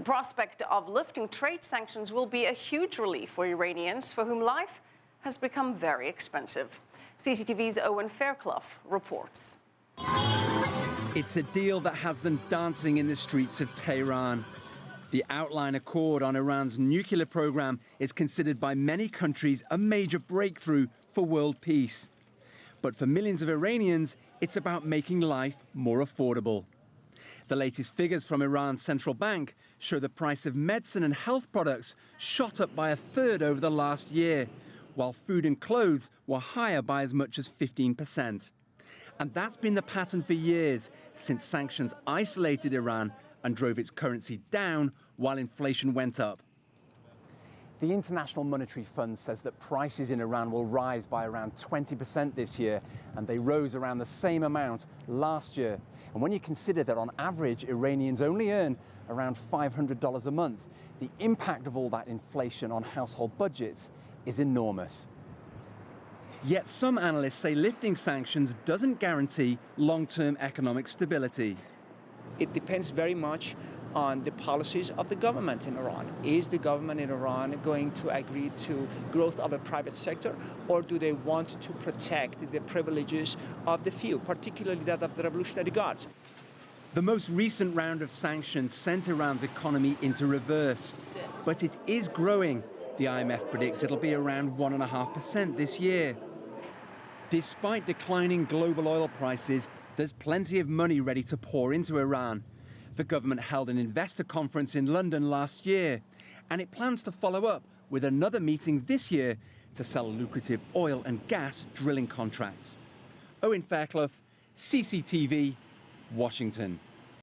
prospect of lifting trade sanctions will be a huge relief for Iranians, for whom life has become very expensive. CCTV's Owen Fairclough reports. It's a deal that has them dancing in the streets of Tehran. The outline accord on Iran's nuclear program is considered by many countries a major breakthrough for world peace. But for millions of Iranians, it's about making life more affordable. The latest figures from Iran's central bank show the price of medicine and health products shot up by a third over the last year, while food and clothes were higher by as much as 15%. And that's been the pattern for years, since sanctions isolated Iran and drove its currency down while inflation went up. The International Monetary Fund says that prices in Iran will rise by around 20% this year, and they rose around the same amount last year. And when you consider that on average Iranians only earn around $500 a month, the impact of all that inflation on household budgets is enormous. Yet some analysts say lifting sanctions doesn't guarantee long-term economic stability. It depends very much on the policies of the government in Iran. Is the government in Iran going to agree to growth of a private sector, or do they want to protect the privileges of the few, particularly that of the Revolutionary Guards? The most recent round of sanctions sent Iran's economy into reverse, but it is growing. The IMF predicts it'll be around 1.5% this year. Despite declining global oil prices, there's plenty of money ready to pour into Iran. The government held an investor conference in London last year, and it plans to follow up with another meeting this year to sell lucrative oil and gas drilling contracts. Owen Fairclough, CCTV, Washington.